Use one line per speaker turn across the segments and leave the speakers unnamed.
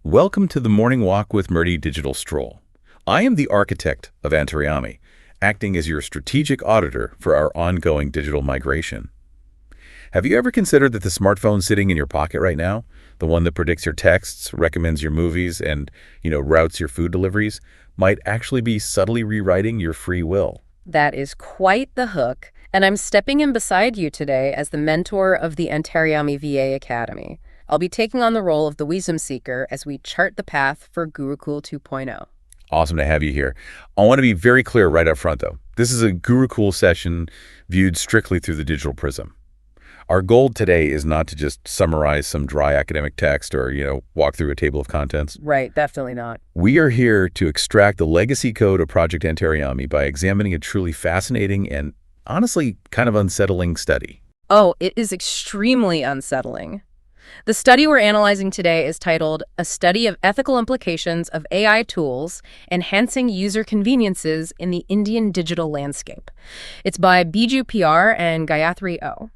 Welcome to the Morning Walk with Murdy Digital Stroll. I am the architect of Antaryami, acting as your strategic auditor for our ongoing digital migration. Have you ever considered that the smartphone sitting in your pocket right now, the one that predicts your texts, recommends your movies, and, routes your food deliveries, might actually be subtly rewriting your free will?
That is quite the hook, and I'm stepping in beside you today as the mentor of the Antaryami VA Academy. I'll be taking on the role of the wisdom seeker as we chart the path for Gurukul 2.0.
Awesome to have you here. I want to be very clear right up front, though. This is a Gurukul session viewed strictly through the digital prism. Our goal today is not to just summarize some dry academic text or, walk through a table of contents.
Right, definitely not.
We are here to extract the legacy code of Project Antaryami by examining a truly fascinating and, honestly, kind of unsettling study.
Oh, it is extremely unsettling. The study we're analyzing today is titled A Study of Ethical Implications of AI Tools Enhancing User Conveniences in the Indian Digital Landscape. It's by Biju PR and Gayatri O.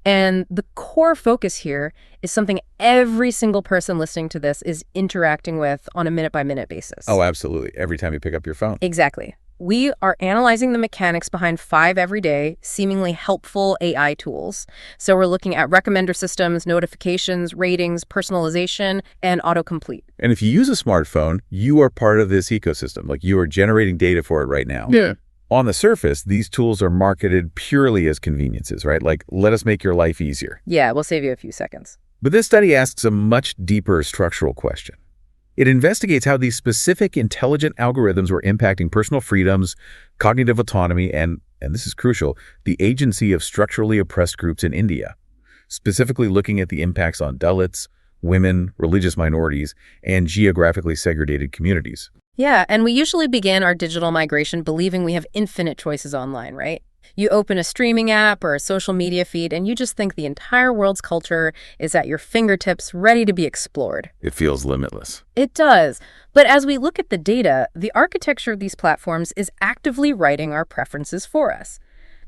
And the core focus here is something every single person listening to this is interacting with on a minute-by-minute basis.
Oh, absolutely. Every time you pick up your phone.
Exactly. We are analyzing the mechanics behind 5 everyday, seemingly helpful AI tools. So we're looking at recommender systems, notifications, ratings, personalization, and autocomplete.
And if you use a smartphone, you are part of this ecosystem. Like, you are generating data for it right now.
Yeah.
On the surface, these tools are marketed purely as conveniences, right? Like, let us make your life easier.
Yeah, we'll save you a few seconds.
But this study asks a much deeper structural question. It investigates how these specific intelligent algorithms were impacting personal freedoms, cognitive autonomy, and this is crucial, the agency of structurally oppressed groups in India, specifically looking at the impacts on Dalits, women, religious minorities, and geographically segregated communities.
Yeah, and we usually begin our digital migration believing we have infinite choices online, right? You open a streaming app or a social media feed, and you just think the entire world's culture is at your fingertips, ready to be explored.
It feels limitless.
It does. But as we look at the data, the architecture of these platforms is actively writing our preferences for us.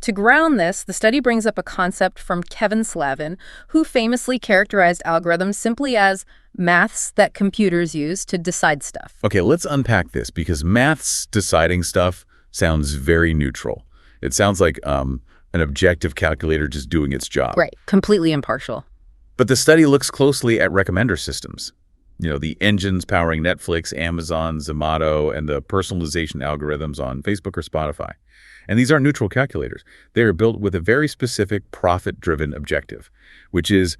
To ground this, the study brings up a concept from Kevin Slavin, who famously characterized algorithms simply as maths that computers use to decide stuff.
Okay, let's unpack this, because maths deciding stuff sounds very neutral. It sounds like an objective calculator just doing its job.
Right, completely impartial.
But the study looks closely at recommender systems. The engines powering Netflix, Amazon, Zomato, and the personalization algorithms on Facebook or Spotify. And these aren't neutral calculators. They are built with a very specific profit-driven objective, which is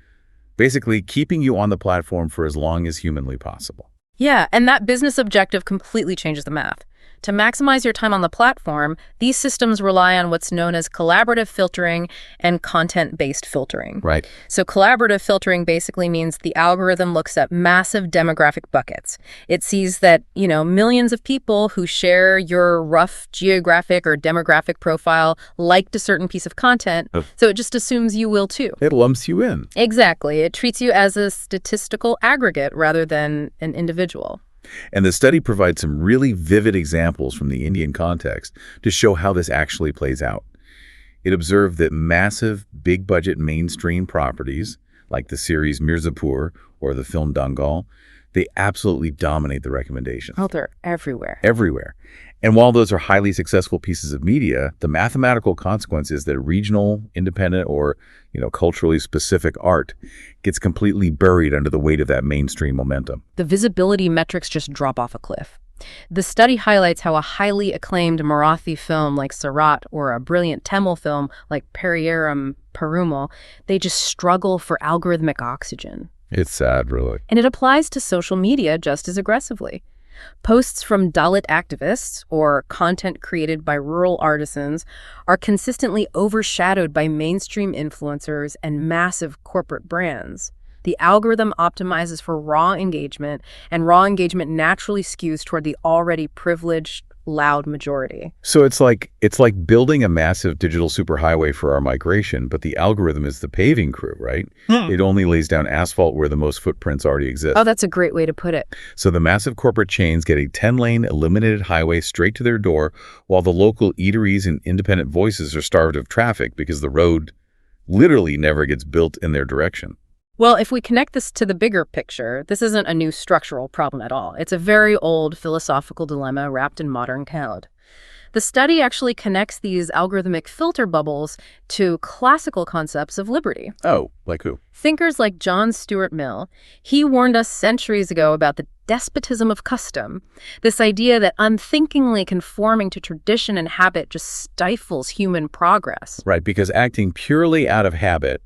basically keeping you on the platform for as long as humanly possible.
Yeah, and that business objective completely changes the math. To maximize your time on the platform, these systems rely on what's known as collaborative filtering and content-based filtering.
Right.
So collaborative filtering basically means the algorithm looks at massive demographic buckets. It sees that, millions of people who share your rough geographic or demographic profile liked a certain piece of content, so it just assumes you will too.
It lumps you in.
Exactly. It treats you as a statistical aggregate rather than an individual.
And the study provides some really vivid examples from the Indian context to show how this actually plays out. It observed that massive, big-budget mainstream properties, like the series Mirzapur or the film Dangal, they absolutely dominate the recommendations.
Oh, they're everywhere.
Everywhere. And while those are highly successful pieces of media, the mathematical consequence is that regional, independent, or culturally specific art gets completely buried under the weight of that mainstream momentum.
The visibility metrics just drop off a cliff. The study highlights how a highly acclaimed Marathi film like Sarat or a brilliant Tamil film like Periyaram Perumal, they just struggle for algorithmic oxygen.
It's sad, really.
And it applies to social media just as aggressively. Posts from Dalit activists or content created by rural artisans are consistently overshadowed by mainstream influencers and massive corporate brands. The algorithm optimizes for raw engagement, and raw engagement naturally skews toward the already privileged, loud majority.
So it's like building a massive digital superhighway for our migration, but the algorithm is the paving crew, right? It only lays down asphalt where the most footprints already exist.
Oh, that's a great way to put it.
So the massive corporate chains get a 10-lane illuminated highway straight to their door, while the local eateries and independent voices are starved of traffic because the road literally never gets built in their direction.
Well, if we connect this to the bigger picture, this isn't a new structural problem at all. It's a very old philosophical dilemma wrapped in modern code. The study actually connects these algorithmic filter bubbles to classical concepts of liberty.
Oh, like who?
Thinkers like John Stuart Mill, he warned us centuries ago about the despotism of custom, this idea that unthinkingly conforming to tradition and habit just stifles human progress.
Right, because acting purely out of habit,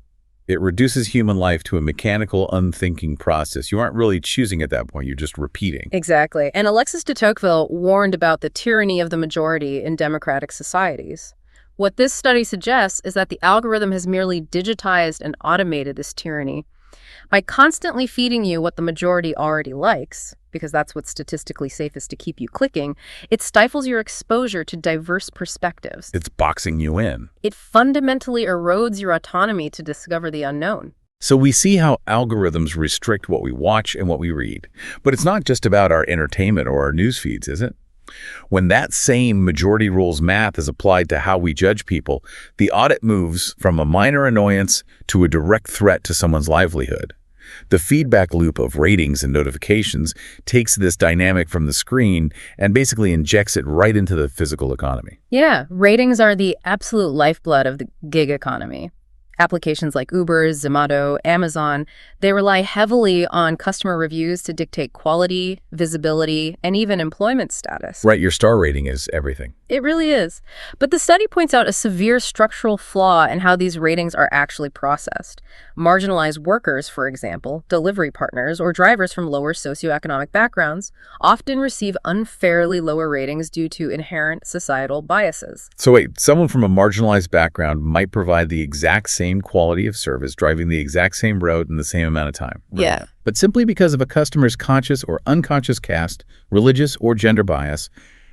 it reduces human life to a mechanical, unthinking process. You aren't really choosing at that point, you're just repeating.
Exactly. And Alexis de Tocqueville warned about the tyranny of the majority in democratic societies. What this study suggests is that the algorithm has merely digitized and automated this tyranny. By constantly feeding you what the majority already likes, because that's what's statistically safest to keep you clicking, it stifles your exposure to diverse perspectives.
It's boxing you in.
It fundamentally erodes your autonomy to discover the unknown.
So we see how algorithms restrict what we watch and what we read. But it's not just about our entertainment or our news feeds, is it? When that same majority rules math is applied to how we judge people, the audit moves from a minor annoyance to a direct threat to someone's livelihood. The feedback loop of ratings and notifications takes this dynamic from the screen and basically injects it right into the physical economy.
Yeah, ratings are the absolute lifeblood of the gig economy. Applications like Uber, Zomato, Amazon, they rely heavily on customer reviews to dictate quality, visibility, and even employment status.
Right, your star rating is everything.
It really is. But the study points out a severe structural flaw in how these ratings are actually processed. Marginalized workers, for example, delivery partners, or drivers from lower socioeconomic backgrounds often receive unfairly lower ratings due to inherent societal biases.
So wait, someone from a marginalized background might provide the exact same quality of service, driving the exact same road in the same amount of time. Right?
Yeah.
But simply because of a customer's conscious or unconscious caste, religious or gender bias,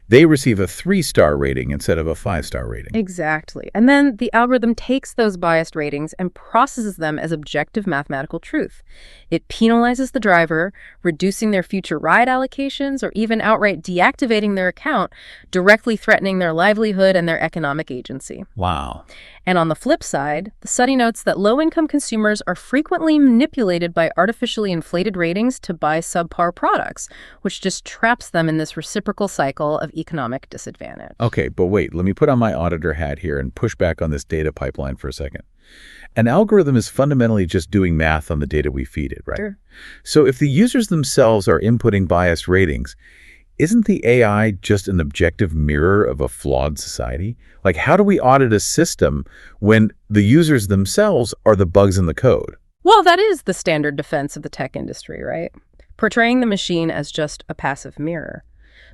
they receive a 3-star rating instead of a 5-star rating.
Exactly. And then the algorithm takes those biased ratings and processes them as objective mathematical truth. It penalizes the driver, reducing their future ride allocations or even outright deactivating their account, directly threatening their livelihood and their economic agency.
Wow.
And on the flip side, the study notes that low-income consumers are frequently manipulated by artificially inflated ratings to buy subpar products, which just traps them in this reciprocal cycle of economic disadvantage.
Okay, but wait, let me put on my auditor hat here and push back on this data pipeline for a second. An algorithm is fundamentally just doing math on the data we feed it, right?
Sure.
So if the users themselves are inputting biased ratings, isn't the AI just an objective mirror of a flawed society? Like, how do we audit a system when the users themselves are the bugs in the code?
Well, that is the standard defense of the tech industry, right? Portraying the machine as just a passive mirror.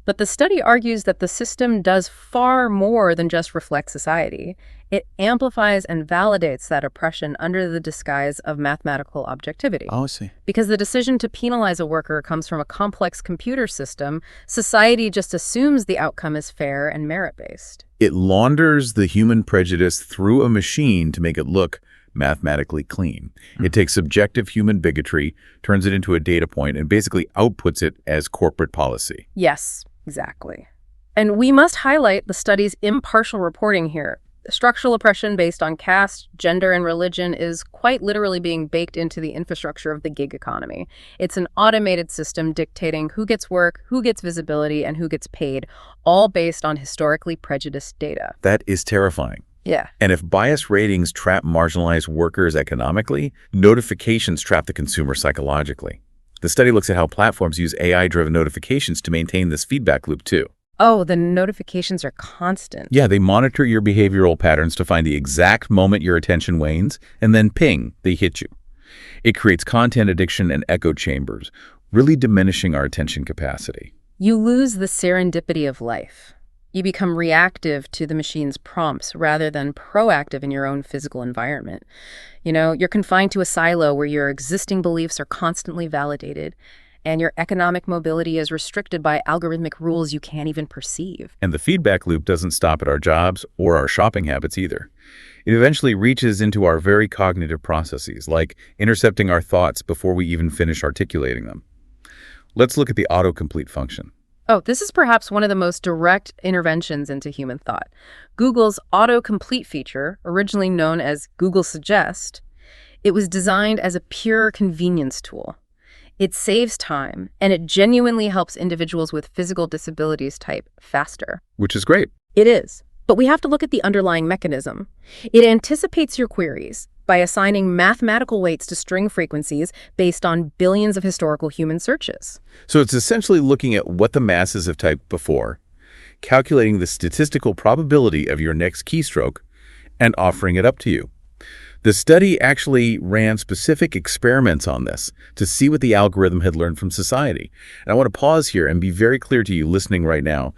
But the study argues that the system does far more than just reflect society. It amplifies and validates that oppression under the disguise of mathematical objectivity.
Oh, I see.
Because the decision to penalize a worker comes from a complex computer system, society just assumes the outcome is fair and merit-based.
It launders the human prejudice through a machine to make it look mathematically clean. It takes subjective human bigotry, turns it into a data point, and basically outputs it as corporate policy.
Yes, exactly. And we must highlight the study's impartial reporting here. Structural oppression based on caste, gender, and religion is quite literally being baked into the infrastructure of the gig economy. It's an automated system dictating who gets work, who gets visibility, and who gets paid, all based on historically prejudiced data.
That is terrifying.
Yeah.
And if bias ratings trap marginalized workers economically, notifications trap the consumer psychologically. The study looks at how platforms use AI-driven notifications to maintain this feedback loop too.
Oh, the notifications are constant.
Yeah, they monitor your behavioral patterns to find the exact moment your attention wanes, and then ping, they hit you. It creates content addiction and echo chambers, really diminishing our attention capacity.
You lose the serendipity of life. You become reactive to the machine's prompts rather than proactive in your own physical environment. You know, you're confined to a silo where your existing beliefs are constantly validated, and your economic mobility is restricted by algorithmic rules you can't even perceive.
And the feedback loop doesn't stop at our jobs or our shopping habits either. It eventually reaches into our very cognitive processes, like intercepting our thoughts before we even finish articulating them. Let's look at the autocomplete function.
Oh, this is perhaps one of the most direct interventions into human thought. Google's autocomplete feature, originally known as Google Suggest, It was designed as a pure convenience tool. It saves time, and it genuinely helps individuals with physical disabilities type faster.
Which is great.
It is. But we have to look at the underlying mechanism. It anticipates your queries by assigning mathematical weights to string frequencies based on billions of historical human searches.
So it's essentially looking at what the masses have typed before, calculating the statistical probability of your next keystroke, and offering it up to you. The study actually ran specific experiments on this to see what the algorithm had learned from society. And I want to pause here and be very clear to you listening right now.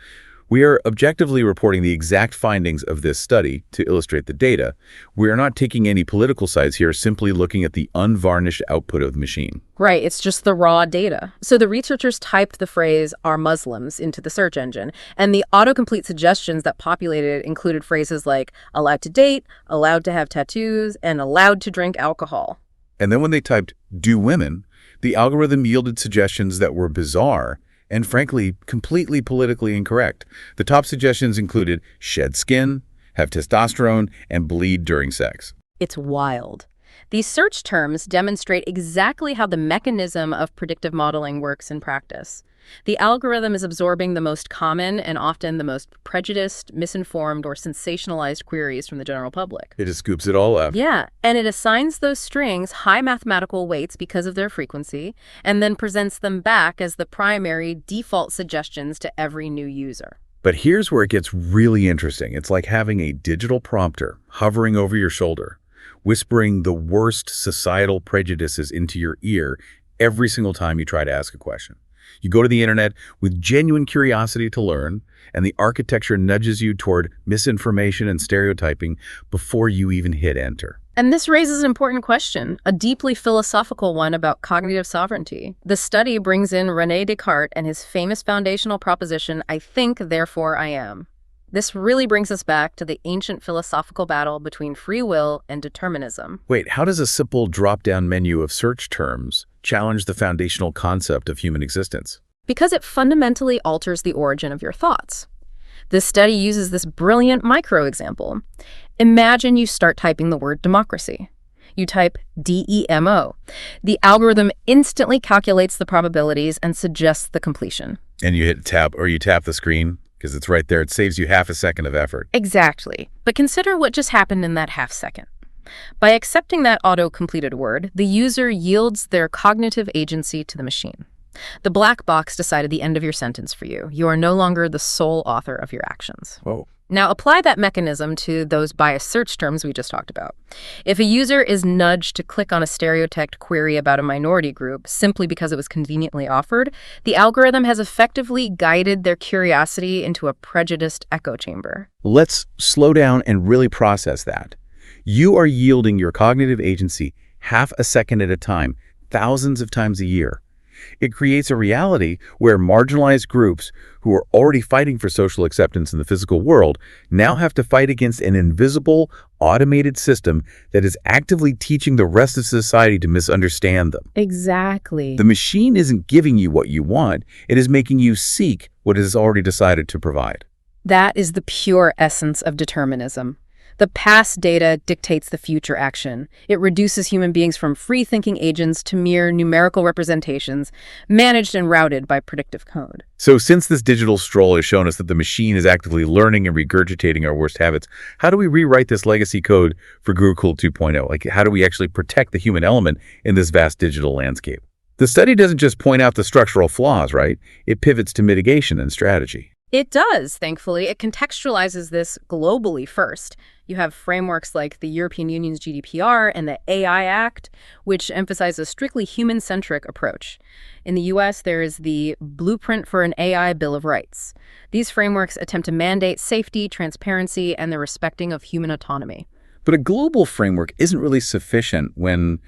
We are objectively reporting the exact findings of this study to illustrate the data. We are not taking any political sides here, simply looking at the unvarnished output of the machine.
Right, it's just the raw data. So the researchers typed the phrase "are Muslims" into the search engine, and the autocomplete suggestions that populated it included phrases like allowed to date, allowed to have tattoos, and allowed to drink alcohol.
And then when they typed "do women," the algorithm yielded suggestions that were bizarre and frankly, completely politically incorrect. The top suggestions included shed skin, have testosterone, and bleed during sex.
It's wild. These search terms demonstrate exactly how the mechanism of predictive modeling works in practice. The algorithm is absorbing the most common and often the most prejudiced, misinformed, or sensationalized queries from the general public.
It just scoops it all up.
Yeah, and it assigns those strings high mathematical weights because of their frequency, and then presents them back as the primary default suggestions to every new user.
But here's where it gets really interesting. It's like having a digital prompter hovering over your shoulder, whispering the worst societal prejudices into your ear every single time you try to ask a question. You go to the internet with genuine curiosity to learn, and the architecture nudges you toward misinformation and stereotyping before you even hit enter.
And this raises an important question, a deeply philosophical one about cognitive sovereignty. The study brings in René Descartes and his famous foundational proposition, "I think, therefore I am." This really brings us back to the ancient philosophical battle between free will and determinism.
Wait, how does a simple drop-down menu of search terms challenge the foundational concept of human existence?
Because it fundamentally alters the origin of your thoughts. This study uses this brilliant micro-example. Imagine you start typing the word democracy. You type DEMO. The algorithm instantly calculates the probabilities and suggests the completion.
And you hit tab, or you tap the screen, because it's right there. It saves you half a second of effort.
Exactly. But consider what just happened in that half second. By accepting that auto-completed word, the user yields their cognitive agency to the machine. The black box decided the end of your sentence for you. You are no longer the sole author of your actions.
Whoa.
Now apply that mechanism to those biased search terms we just talked about. If a user is nudged to click on a stereotyped query about a minority group simply because it was conveniently offered, the algorithm has effectively guided their curiosity into a prejudiced echo chamber.
Let's slow down and really process that. You are yielding your cognitive agency half a second at a time, thousands of times a year. It creates a reality where marginalized groups who are already fighting for social acceptance in the physical world now have to fight against an invisible, automated system that is actively teaching the rest of society to misunderstand them.
Exactly.
The machine isn't giving you what you want. It is making you seek what it has already decided to provide.
That is the pure essence of determinism. The past data dictates the future action. It reduces human beings from free-thinking agents to mere numerical representations, managed and routed by predictive code.
So since this digital stroll has shown us that the machine is actively learning and regurgitating our worst habits, how do we rewrite this legacy code for Gurukul 2.0? Like, how do we actually protect the human element in this vast digital landscape? The study doesn't just point out the structural flaws, right? It pivots to mitigation and strategy.
It does, thankfully. It contextualizes this globally first. You have frameworks like the European Union's GDPR and the AI Act, which emphasize a strictly human-centric approach. In the U.S., there is the Blueprint for an AI Bill of Rights. These frameworks attempt to mandate safety, transparency, and the respecting of human autonomy.
But a global framework isn't really sufficient when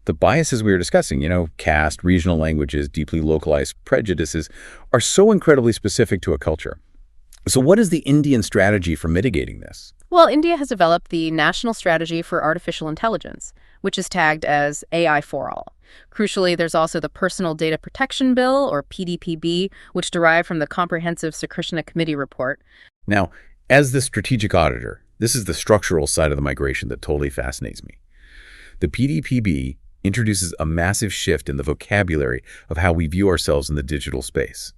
the biases we were discussing, caste, regional languages, deeply localized prejudices, are so incredibly specific to a culture. So what is the Indian strategy for mitigating this?
Well, India has developed the National Strategy for Artificial Intelligence, which is tagged as AI for All. Crucially, there's also the Personal Data Protection Bill, or PDPB, which derived from the Comprehensive Sukrishna Committee report.
Now, as the strategic auditor, this is the structural side of the migration that totally fascinates me. The PDPB introduces a massive shift in the vocabulary of how we view ourselves in the digital space.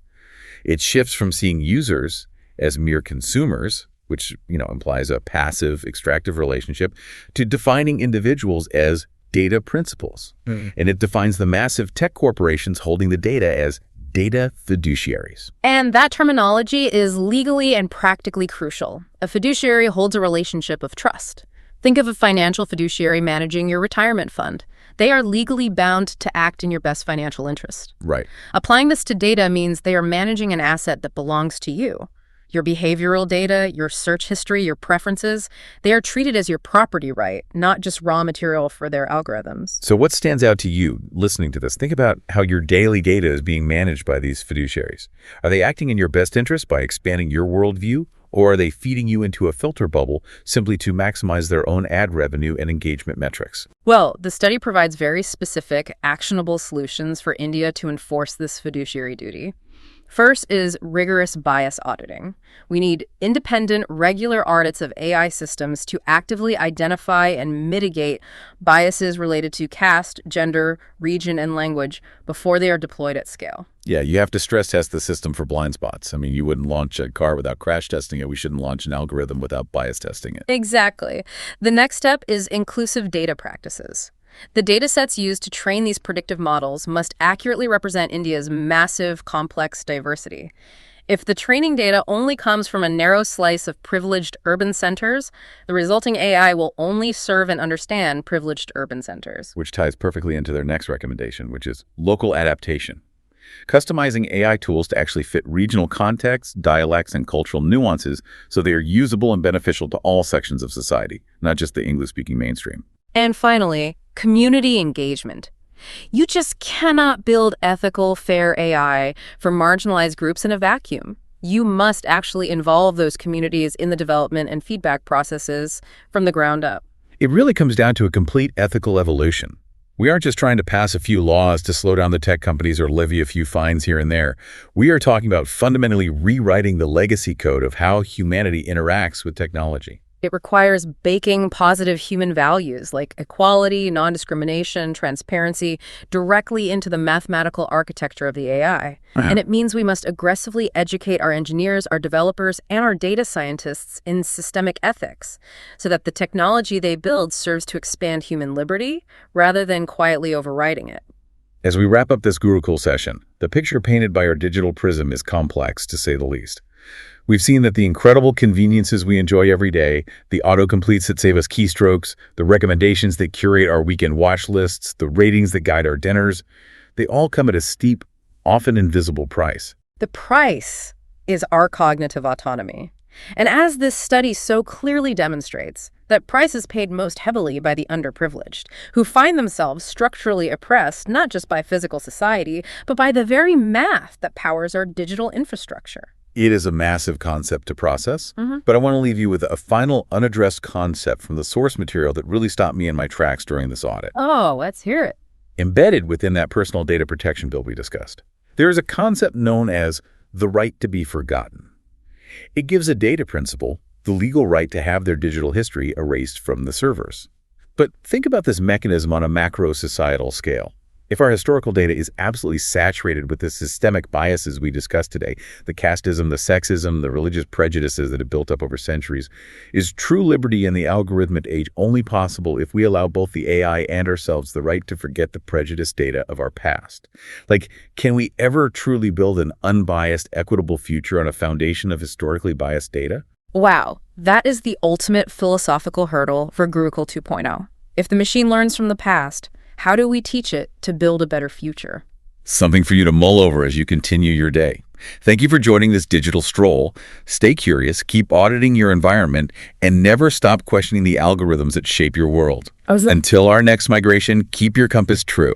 It shifts from seeing users as mere consumers, which implies a passive, extractive relationship, to defining individuals as data principals. And it defines the massive tech corporations holding the data as data fiduciaries.
And that terminology is legally and practically crucial. A fiduciary holds a relationship of trust. Think of a financial fiduciary managing your retirement fund. They are legally bound to act in your best financial interest.
Right.
Applying this to data means they are managing an asset that belongs to you. Your behavioral data, your search history, your preferences, they are treated as your property right, not just raw material for their algorithms.
So what stands out to you listening to this? Think about how your daily data is being managed by these fiduciaries. Are they acting in your best interest by expanding your worldview, or are they feeding you into a filter bubble simply to maximize their own ad revenue and engagement metrics?
Well, the study provides very specific, actionable solutions for India to enforce this fiduciary duty. First is rigorous bias auditing. We need independent, regular audits of AI systems to actively identify and mitigate biases related to caste, gender, region, and language before they are deployed at scale.
Yeah, you have to stress test the system for blind spots. I mean, you wouldn't launch a car without crash testing it. We shouldn't launch an algorithm without bias testing it.
Exactly. The next step is inclusive data practices. The datasets used to train these predictive models must accurately represent India's massive, complex diversity. If the training data only comes from a narrow slice of privileged urban centers, the resulting AI will only serve and understand privileged urban centers.
Which ties perfectly into their next recommendation, which is local adaptation. Customizing AI tools to actually fit regional contexts, dialects, and cultural nuances so they are usable and beneficial to all sections of society, not just the English-speaking mainstream.
And finally, community engagement. You just cannot build ethical, fair AI for marginalized groups in a vacuum. You must actually involve those communities in the development and feedback processes from the ground up.
It really comes down to a complete ethical evolution. We aren't just trying to pass a few laws to slow down the tech companies or levy a few fines here and there. We are talking about fundamentally rewriting the legacy code of how humanity interacts with technology.
It requires baking positive human values like equality, non-discrimination, transparency directly into the mathematical architecture of the AI. And it means we must aggressively educate our engineers, our developers, and our data scientists in systemic ethics so that the technology they build serves to expand human liberty rather than quietly overriding it.
As we wrap up this Gurukul session, the picture painted by our Digital Prism is complex, to say the least. We've seen that the incredible conveniences we enjoy every day, the autocompletes that save us keystrokes, the recommendations that curate our weekend watch lists, the ratings that guide our dinners, they all come at a steep, often invisible price.
The price is our cognitive autonomy. And as this study so clearly demonstrates, that price is paid most heavily by the underprivileged, who find themselves structurally oppressed not just by physical society, but by the very math that powers our digital infrastructure.
It is a massive concept to process, but I want to leave you with a final unaddressed concept from the source material that really stopped me in my tracks during this audit.
Oh, let's hear it.
Embedded within that personal data protection bill we discussed, there is a concept known as the right to be forgotten. It gives a data principal the legal right to have their digital history erased from the servers. But think about this mechanism on a macro-societal scale. If our historical data is absolutely saturated with the systemic biases we discussed today, the casteism, the sexism, the religious prejudices that have built up over centuries, is true liberty in the algorithmic age only possible if we allow both the AI and ourselves the right to forget the prejudiced data of our past? Like, can we ever truly build an unbiased, equitable future on a foundation of historically biased data?
Wow, that is the ultimate philosophical hurdle for Gurukul 2.0. If the machine learns from the past, how do we teach it to build a better future?
Something for you to mull over as you continue your day. Thank you for joining this digital stroll. Stay curious, keep auditing your environment, and never stop questioning the algorithms that shape your world. Until our next migration, keep your compass true.